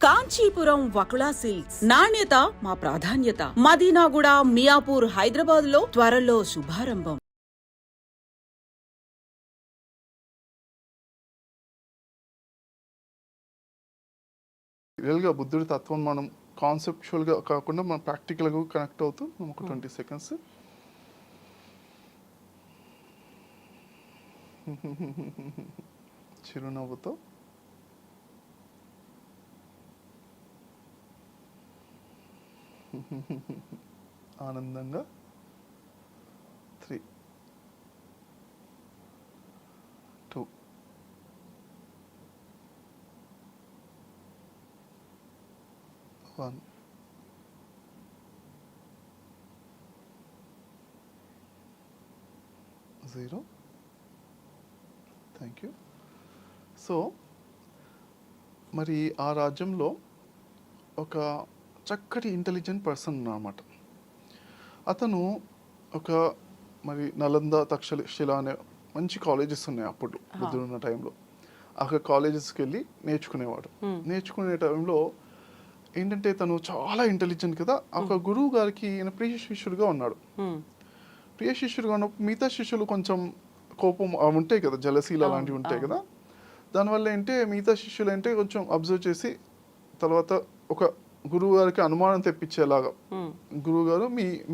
Kanchipuram Vakula silks నాణ్యత మా ప్రాధాన్యత. మదీనాగూడ, మియాపూర్, హైదరాబాద్ లో త్వరలో శుభారంభం. రియల్గా బుద్ధుడి తత్వం మనం కాన్సెప్చువల్గా కాకుండా మనం ప్రాక్టికల్గా కనెక్ట్ అవుతూ ఒక 20 సెకండ్స్ చిరునవ్వుతో ఆనందంగా 3 2 1 0. Thank you. సో మరి ఆ రాజ్యంలో ఒక చక్కటి ఇంటెలిజెంట్ పర్సన్ అన్నమాట. అతను ఒక మరి నలంద, తక్షశిల అనే మంచి కాలేజెస్ ఉన్నాయి అప్పుడు బుద్ధుడు ఉన్న టైంలో. అక్కడ కాలేజెస్కి వెళ్ళి నేర్చుకునేవాడు. నేర్చుకునే టైంలో ఏంటంటే తను చాలా ఇంటెలిజెంట్ కదా. ఒక గురువు గారికి ఈయన ప్రియ శిష్యుడిగా ఉన్నాడు. ప్రియ శిష్యుడిగా ఉన్నప్పుడు మిగతా శిష్యులు కొంచెం కోపం ఉంటాయి కదా, జలశీల అలాంటివి ఉంటాయి కదా. దానివల్ల ఏంటంటే మిగతా శిష్యులు అంటే కొంచెం అబ్జర్వ్ చేసి తర్వాత ఒక గురువు గారికి అనుమానం తెప్పించేలాగా గురువు గారు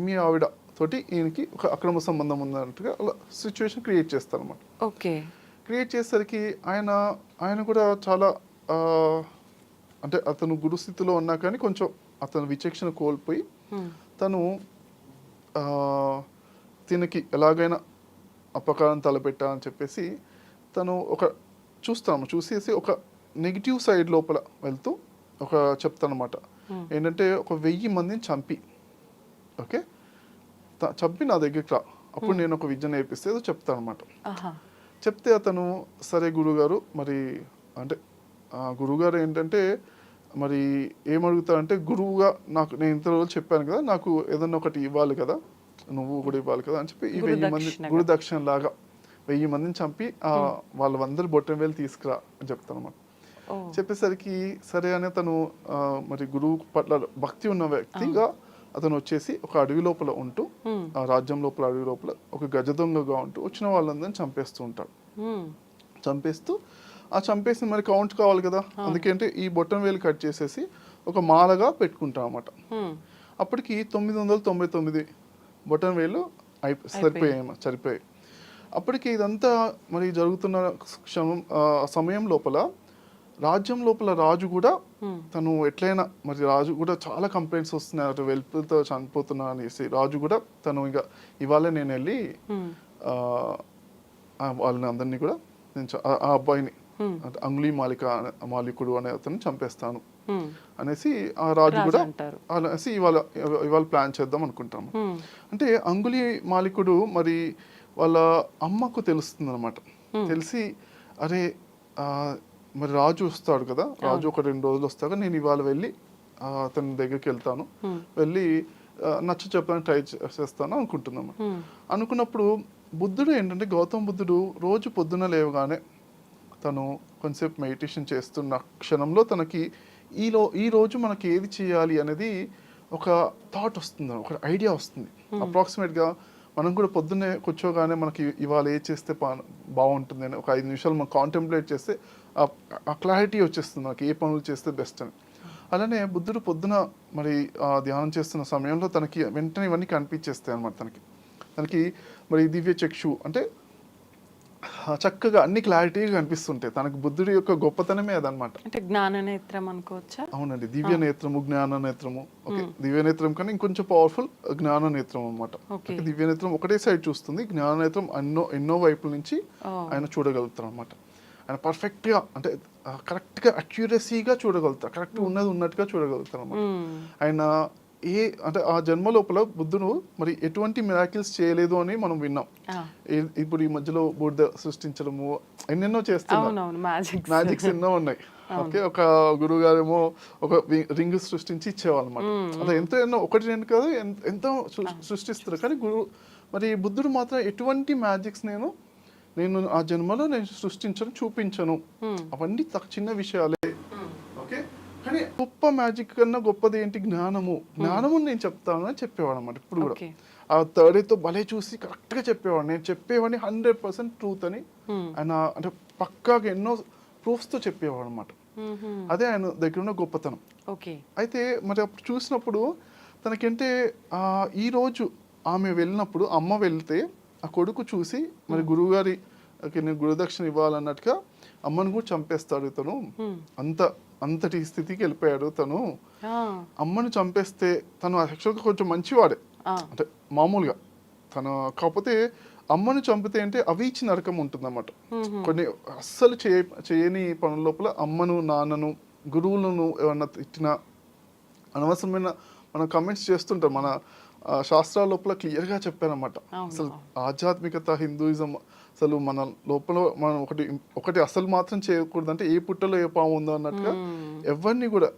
మీ ఆవిడ తోటి ఈయనకి ఒక అక్రమ సంబంధం ఉన్నట్టుగా అలా సిచ్యువేషన్ క్రియేట్ చేస్తారు అనమాట. ఓకే. క్రియేట్ చేసేసరికి ఆయన కూడా చాలా అంటే అతను గురుస్థితిలో ఉన్నా కానీ కొంచెం అతను విచక్షణ కోల్పోయి తను తినకి ఎలాగైనా అపకారం తలపెట్టాలని చెప్పేసి తను ఒక చూసేసి ఒక నెగిటివ్ సైడ్ లోపల వెళ్తూ ఒక చెప్తానమాట. ఏంటంటే ఒక 1000 మందిని ఓకే చంపి నా దగ్గరికి రా, అప్పుడు నేను ఒక విద్య నేర్పిస్తే చెప్తానమాట. చెప్తే అతను సరే గురుగారు మరి అంటే గురువుగారు ఏంటంటే మరి ఏమడుగుతారంటే గురువుగా నాకు నేను ఇంత రోజులు చెప్పాను కదా, నాకు ఏదన్నా ఒకటి ఇవ్వాలి కదా, నువ్వు కూడా ఇవ్వాలి కదా అని చెప్పి ఈ 1000 మంది గురు దక్షిణ లాగా 1000 మందిని చంపి వాళ్ళందరూ బొట్టం వేలు తీసుకురా అని చెప్తాను అన్నమాట. చెప్పేసరికి సరే అని తను మరి గురువు పట్ల భక్తి ఉన్న వ్యక్తిగా అతను వచ్చేసి ఒక అడవి లోపల ఉంటూ ఆ రాజ్యం లోపల అడవి లోపల ఒక గజ దొంగగా ఉంటూ వచ్చిన వాళ్ళందరినీ చంపేస్తూ ఉంటాడు. చంపేస్తూ చంపేసి మరి కౌంట్ కావాలి కదా, అందుకంటే ఈ బొట్టం వేలు కట్ చేసేసి ఒక మాలగా పెట్టుకుంటాం అన్నమాట. అప్పటికి 999 బొట్టం వేలు సరిపోయాయి. అప్పటికి ఇదంతా మరి జరుగుతున్న సమయం లోపల రాజ్యం లోపల రాజు కూడా తను ఎట్లయినా మరి రాజు కూడా చాలా కంప్లైంట్స్ వస్తున్నాయి, వెల్పులతో చనిపోతున్నా అనేసి రాజు కూడా తను ఇంకా ఇవాళ నేను వెళ్ళి వాళ్ళని అందరినీ కూడా నేను ఆ అబ్బాయిని అంగుళీ మాలికుడు అనే అతన్ని చంపేస్తాను అనేసి ఆ రాజు కూడా అనేసి ఇవాళ ప్లాన్ చేద్దాం అనుకుంటాము. అంటే అంగుళీ మాలికుడు మరి వాళ్ళ అమ్మకు తెలుస్తుంది అనమాట. తెలిసి అరే మరి రాజు వస్తాడు కదా, రాజు ఒక 2 రోజులు వస్తాక నేను ఇవాళ వెళ్ళి అతని దగ్గరికి వెళ్తాను, వెళ్ళి నచ్చ చెప్పడానికి ట్రై చేస్తాను అనుకుంటున్నాము. అనుకున్నప్పుడు బుద్ధుడు ఏంటంటే గౌతమ బుద్ధుడు రోజు పొద్దున లేవగానే తను కొంచెంసేపు మెడిటేషన్ చేస్తున్న క్షణంలో తనకి ఈ రోజు మనకి ఏది చేయాలి అనేది ఒక థాట్ వస్తుంది, ఒక ఐడియా వస్తుంది. అప్రాక్సిమేట్గా మనం కూడా పొద్దున్నే కూర్చోగానే మనకి ఇవాళ ఏ చేస్తే బాగుంటుంది అని ఒక 5 నిమిషాలు మనం కాంటెంప్లేట్ చేస్తే ఆ క్లారిటీ వచ్చేస్తుంది మనకి ఏ పనులు చేస్తే బెస్ట్ అని. అలానే బుద్ధుడు పొద్దున మరి ధ్యానం చేస్తున్న సమయంలో తనకి వెంటనే ఇవన్నీ కనిపించేస్తాయి అనమాట. తనకి మరి దివ్య చక్షు అంటే చక్కగా అన్ని క్లారిటీగా కనిపిస్తుంటాయి. తనకు బుద్ధుడి యొక్క గొప్పతనమే అదనమాట. అంటే జ్ఞాన నేత్రం అనుకోవచ్చా? అవునండి, దివ్య నేత్రము, జ్ఞాన నేత్రము. ఓకే, దివ్య నేత్రం కానీ ఇంకొంచెం పవర్ఫుల్ జ్ఞాన నేత్రం అనమాట. దివ్య నేత్రం ఒకటే సైడ్ చూస్తుంది, జ్ఞాన నేత్రం ఎన్నో వైపుల నుంచి ఆయన చూడగలుగుతారు అనమాట. ఆయన పర్ఫెక్ట్గా అంటే కరెక్ట్గా అక్యురసీగా చూడగలుగుతారు, కరెక్ట్గా ఉన్నది ఉన్నట్టుగా చూడగలుగుతారు అనమాట. ఆయన అంటే ఆ జన్మ లోపల బుద్ధుడు మరి ఎటువంటి మిరాకిల్స్ చేయలేదు అని మనం విన్నాం. ఇప్పుడు ఈ మధ్యలో బుద్ధ సృష్టించడము ఎన్నెన్నో చేస్తున్నారు, మ్యాజిక్స్ ఎన్నో ఉన్నాయి. ఓకే, ఒక గురువు గారేమో ఒక రింగ్ సృష్టించి ఇచ్చేవాళ్ళనమాట. అలా ఎన్నో 1-2 కాదు ఎంతో సృష్టిస్తారు. కానీ మరి బుద్ధుడు మాత్రం ఎటువంటి మ్యాజిక్స్ నేను ఆ జన్మలో నేను సృష్టించను, చూపించను, అవన్నీ చిన్న విషయాలే. ఓకే, కానీ గొప్ప మ్యాజిక్ కన్నా గొప్పది ఏంటి, జ్ఞానము. జ్ఞానము నేను చెప్తాను అని చెప్పేవాడు అనమాట. ఇప్పుడు కూడా ఓకే. ఆ థర్డ్ ఐతో భలే చూసి కరెక్ట్గా చెప్పేవాడు. నేను చెప్పేవాడిని 100% ట్రూత్ అని ఆయన అంటే పక్కాగా ఎన్నో ప్రూఫ్స్తో చెప్పేవాడు అనమాట. అదే ఆయన దగ్గర ఉన్న గొప్పతనం. ఓకే. అయితే మరి అప్పుడు చూసినప్పుడు తనకంటే ఈరోజు ఆమె వెళ్ళినప్పుడు, అమ్మ వెళ్తే ఆ కొడుకు చూసి మరి గురువుగారి నేను గురుదక్షిణ ఇవ్వాలన్నట్టుగా అమ్మను కూడా చంపేస్తాడు ఇతను. అంతటి స్థితికి వెళ్ళిపోయాడు తను. అమ్మను చంపేస్తే తను యాక్చువల్గా కొంచెం మంచివాడే అంటే మామూలుగా తను. కాకపోతే అమ్మను చంపితే అంటే అవీచి నరకం ఉంటుందన్నమాట. కొన్ని అస్సలు చేయని పనుల లోపల అమ్మను, నాన్నను, గురువులను ఏమన్నా తిట్టినా అనవసరమైన మనం కమెంట్స్ చేస్తుంటాం. మన శాస్త్రాల లోపల క్లియర్గా చెప్పారన్నమాట. అసలు ఆధ్యాత్మికత, హిందూయిజం అసలు మన లోపల మనం ఒకటి అసలు మాత్రం చేయకూడదు. అంటే ఏ పుట్టలో ఏ పాము ఉందో అన్నట్టుగా ఎవరిని కూడా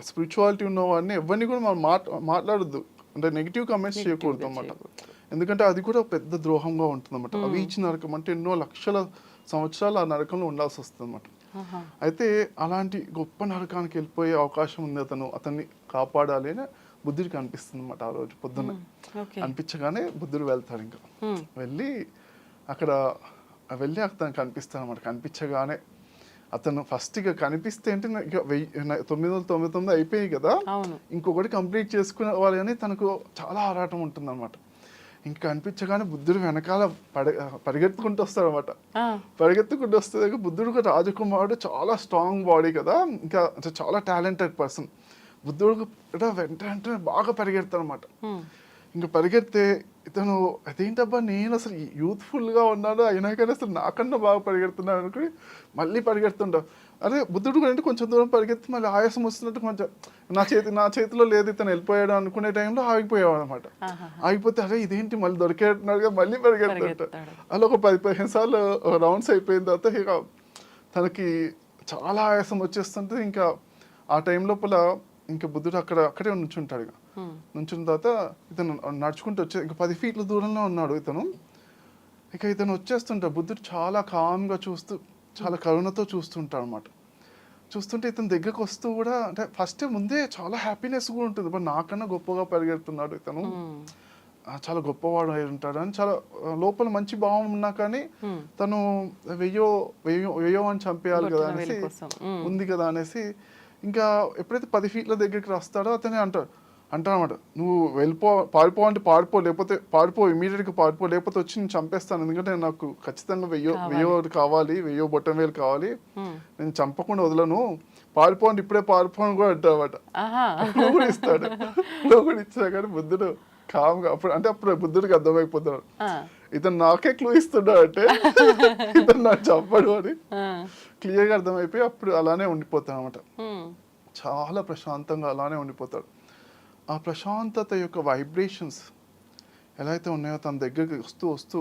స్పిరిచువాలిటీ ఉన్న వాడిని ఎవరిని కూడా మనం మాట్లాడద్దు, అంటే నెగిటివ్ కామెంట్స్ చేయకూడదు అన్నమాట. ఎందుకంటే అది కూడా పెద్ద ద్రోహంగా ఉంటుంది అన్నమాట. అవి ఇచ్చిన నరకం అంటే ఎన్నో లక్షల సంవత్సరాలు ఆ నరకంలో ఉండాల్సి వస్తుంది అన్నమాట. అయితే అలాంటి గొప్ప నరకానికి వెళ్ళిపోయే అవకాశం ఉంది. అతన్ని కాపాడాలి అని బుద్ధుడికి అనిపిస్తుంది అన్నమాట. ఆ రోజు పొద్దున్న అనిపించగానే బుద్ధుడు వెళ్తాడు. ఇంకా అక్కడ వెళ్ళి అతను కనిపిస్తాడు అన్నమాట. కనిపించగానే అతను ఫస్ట్ ఇక కనిపిస్తే అంటే ఇక 999 అయిపోయాయి కదా, ఇంకొకటి కంప్లీట్ చేసుకునేవాలి అని తనకు చాలా ఆరాటం ఉంటుంది అనమాట. ఇంకా కనిపించగానే బుద్ధుడు వెనకాల పరిగెత్తుకుంటూ వస్తాడు అనమాట. పరిగెత్తుకుంటూ వస్తే బుద్ధుడు ఒక రాజకుమారుడు, చాలా స్ట్రాంగ్ బాడీ కదా, ఇంకా చాలా టాలెంటెడ్ పర్సన్. బుద్ధుడు వెంటనే బాగా పరిగెడతాడు అనమాట. ఇంకా పరిగెడితే ఇతను అదేంటబ్బా నేను అసలు యూత్ఫుల్గా ఉన్నాను అయినా కానీ అసలు నాకన్నా బాగా పరిగెడుతున్నాను అనుకుని మళ్ళీ పరిగెడుతుంటా. అదే బుద్ధుడు అంటే కొంచెం దూరం పరిగెత్తి మళ్ళీ ఆయాసం వస్తున్నట్టు కొంచెం నా చేతిలో లేదు ఇతను వెళ్ళిపోయాడు అనుకునే టైంలో ఆగిపోయాడు అనమాట. ఆగిపోతే అరే ఇదేంటి మళ్ళీ దొరికేట్టున్నాడుగా మళ్ళీ పరిగెడుతుంటా. అలా ఒక 10-15 సార్లు రౌండ్స్ అయిపోయిన తర్వాత ఇక తనకి చాలా ఆయాసం వచ్చేస్తుంటే ఇంకా ఆ టైం లోపల ఇంకా బుద్ధుడు అక్కడే నుంచుంటాడు. ఇక నుంచున్న తర్వాత ఇతను నడుచుకుంటూ వచ్చే ఇంకా 10 ఫీట్ల దూరంలో ఉన్నాడు ఇతను. ఇక ఇతను వచ్చేస్తుంటాడు. బుద్ధుడు చాలా కామ్గా చూస్తూ చాలా కరుణతో చూస్తుంటాడు అనమాట. చూస్తుంటే ఇతను దగ్గరకు వస్తూ కూడా అంటే ఫస్ట్ ముందే చాలా హ్యాపీనెస్ కూడా ఉంటుంది. బట్ నాకన్నా గొప్పగా పరిగెడుతున్నాడు ఇతను, చాలా గొప్పవాడు అయి ఉంటాడు అని చాలా లోపల మంచి భావం ఉన్నా కానీ తను వెయ్యో అని చంపేయాలి కదా అనేసి ఉంది కదా అనేసి ఇంకా ఎప్పుడైతే 10 ఫీట్ల దగ్గరికి వస్తాడో అతనే అంటాడనమాట, నువ్వు పారిపో అంటే పారిపో ఇమీడియట్గా పారిపో, లేకపోతే వచ్చి నేను చంపేస్తాను. ఎందుకంటే నాకు ఖచ్చితంగా వెయ్యో కావాలి, 1000 బొట్టం వేలు కావాలి, నేను చంపకుండా వదలను, పారిపో అంటే ఇప్పుడే పారిపో అని కూడా అంటాడనమాట. కూడా ఇస్తాడు. కూడా ఇచ్చా కానీ బుద్ధుడు కామ్గా అప్పుడు బుద్ధుడికి అర్థమైపోతున్నాడు ఇతను నాకే క్లూ ఇస్తున్నాడు అంటే ఇతను నాకు చంపడు అని క్లియర్గా అర్థమైపోయి అప్పుడు అలానే ఉండిపోతాడు అనమాట. చాలా ప్రశాంతంగా అలానే ఉండిపోతాడు. ఆ ప్రశాంతత యొక్క వైబ్రేషన్స్ ఎలా అయితే ఉన్నాయో తన దగ్గరికి వస్తూ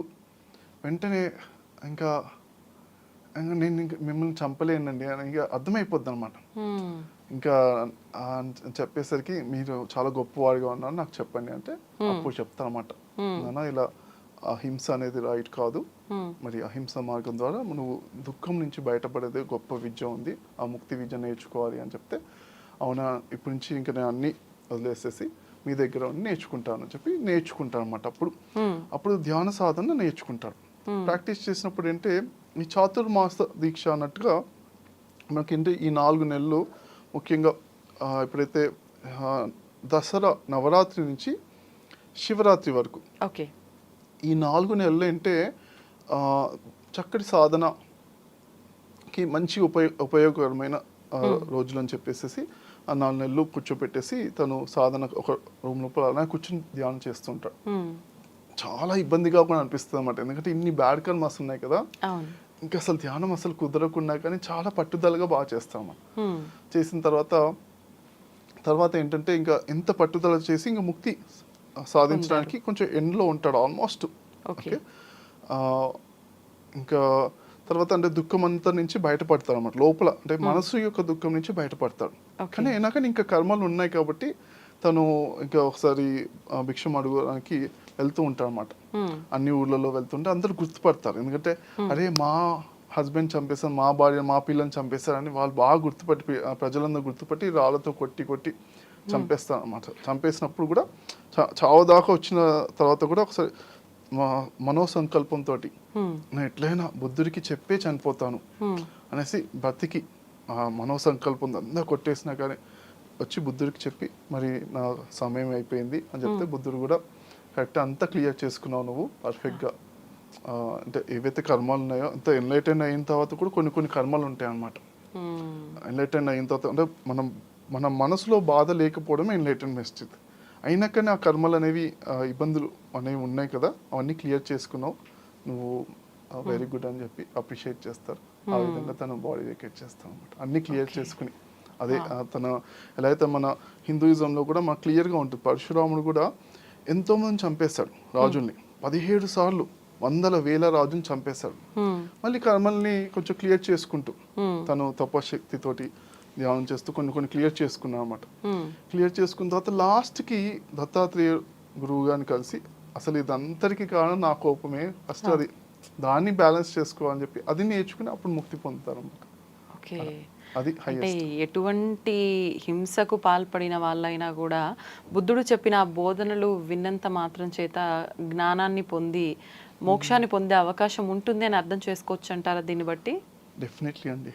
వెంటనే ఇంకా నేను మిమ్మల్ని చంపలేనండి అని ఇంకా అర్థమైపోద్ది అనమాట. ఇంకా చెప్పేసరికి మీరు చాలా గొప్పవాడిగా ఉన్నారు నాకు చెప్పండి అంటే అప్పుడు చెప్తానమాట, నాన్న ఇలా అహింస అనేది రైట్ కాదు, మరి అహింస మార్గం ద్వారా నువ్వు దుఃఖం నుంచి బయటపడేది గొప్ప విద్య ఉంది, ఆ ముక్తి విద్య నేర్చుకోవాలి అని చెప్తే, అవునా ఇప్పటి నుంచి ఇంకా నేను అన్ని వదిలేసేసి మీ దగ్గర నేర్చుకుంటాను అని చెప్పి నేర్చుకుంటాను అనమాట. అప్పుడు ధ్యాన సాధన నేర్చుకుంటాడు. ప్రాక్టీస్ చేసినప్పుడు అంటే ఈ చాతుర్మాస దీక్ష అన్నట్టుగా మనకేంటి ఈ 4 నెలలు ముఖ్యంగా ఎప్పుడైతే దసరా నవరాత్రి నుంచి శివరాత్రి వరకు ఈ 4 నెలలు అంటే చక్కటి సాధనకి మంచి ఉపయోగకరమైన రోజులు అని చెప్పేసి ఆ 4 నెలలు కూర్చోపెట్టేసి తను సాధన ఒక రూమ్ లోపల అలా కూర్చొని ధ్యానం చేస్తుంటాడు. చాలా ఇబ్బందిగా కూడా అనిపిస్తుంది అన్నమాట, ఎందుకంటే ఇన్ని బ్యాడ్ కర్మస్ ఉన్నాయి కదా, ఇంకా అసలు ధ్యానం అసలు కుదరకుండా కానీ చాలా పట్టుదలగా బాగా చేస్తాం. చేసిన తర్వాత ఏంటంటే ఇంకా ఎంత పట్టుదల చేసి ఇంకా ముక్తి సాధించడానికి కొంచెం ఎండ్లో ఉంటాడు ఆల్మోస్ట్. ఓకే, ఇంకా తర్వాత అంటే దుఃఖం అంతా నుంచి బయటపడతాడు అన్నమాట. లోపల అంటే మనసు యొక్క దుఃఖం నుంచి బయటపడతాడు. కానీ అయినా కానీ ఇంకా కర్మలు ఉన్నాయి కాబట్టి తను ఇంకా ఒకసారి భిక్షం అడగడానికి వెళ్తూ ఉంటాడు అనమాట. అన్ని ఊర్లలో వెళ్తుంటే అందరు గుర్తుపడతారు, ఎందుకంటే అరే హస్బెండ్ చంపేశారు, మా భార్య మా పిల్లని చంపేశారని వాళ్ళు బాగా గుర్తుపట్టి ప్రజలందరూ గుర్తుపట్టి రాళ్ళతో కొట్టి కొట్టి చంపేస్తాను అనమాట. చంపేసినప్పుడు కూడా చావు దాకా వచ్చిన తర్వాత కూడా ఒకసారి మనోసంకల్పంతో నేను ఎట్లయినా బుద్ధుడికి చెప్పే చనిపోతాను అనేసి బ్రతికి మనోసంకల్పం అంతా కొట్టేసినా కానీ వచ్చి బుద్ధుడికి చెప్పి మరి నా సమయం అయిపోయింది అని చెప్తే బుద్ధుడు కూడా కరెక్ట్ అంతా క్లియర్ చేసుకున్నావు నువ్వు పర్ఫెక్ట్గా. అంటే ఏవైతే కర్మాలు ఉన్నాయో అంత ఎన్లైటెన్ అయిన తర్వాత కూడా కొన్ని కొన్ని కర్మలు ఉంటాయి అన్నమాట. ఎన్లైటెన్ అయిన తర్వాత అంటే మన మనసులో బాధ లేకపోవడమే ఎన్లైటెన్మెంట్. అయినా కానీ ఆ కర్మలు అనేవి ఇబ్బందులు అనేవి ఉన్నాయి కదా, అవన్నీ క్లియర్ చేసుకున్నావు నువ్వు, వెరీ గుడ్ అని చెప్పి అప్రిషియేట్ చేస్తారు. ఆ విధంగా తన బాడీ వెకేట్ చేస్తాం అనమాట, అన్ని క్లియర్ చేసుకుని. అదే తన ఎలా అయితే మన హిందూయిజంలో కూడా మనకు క్లియర్గా ఉంటుంది. పరశురాముడు కూడా ఎంతోమందిని చంపేశాడు రాజుల్ని, 17 సార్లు వందల వేల రాజుని చంపేశాడు. మళ్ళీ కర్మల్ని కొంచెం క్లియర్ చేసుకుంటూ తను తపశక్తితోటి ధ్యానం చేస్తూ కొన్ని కొన్ని క్లియర్ చేసుకున్నా అనమాట. క్లియర్ చేసుకున్న తర్వాత లాస్ట్కి దత్తాత్రేయ గురువు గారిని కలిసి అసలు ఇదంతరికి కారణం నా కోపమే, ఫస్ట్ అది దాన్ని బ్యాలెన్స్ చేసుకోవాలని చెప్పి అది నేర్చుకుని అప్పుడు ముక్తి పొందుతారు అన్నమాట. ఓకే, అది అంటే ఎటువంటి హింసకు పాల్పడిన వాళ్ళైనా కూడా బుద్ధుడు చెప్పిన ఆ బోధనలు విన్నంత మాత్రం చేత జ్ఞానాన్ని పొంది మోక్షాన్ని పొందే అవకాశం ఉంటుంది అని అర్థం చేసుకోవచ్చు అంటారా దీన్ని బట్టి? డెఫినెట్లీ అండి.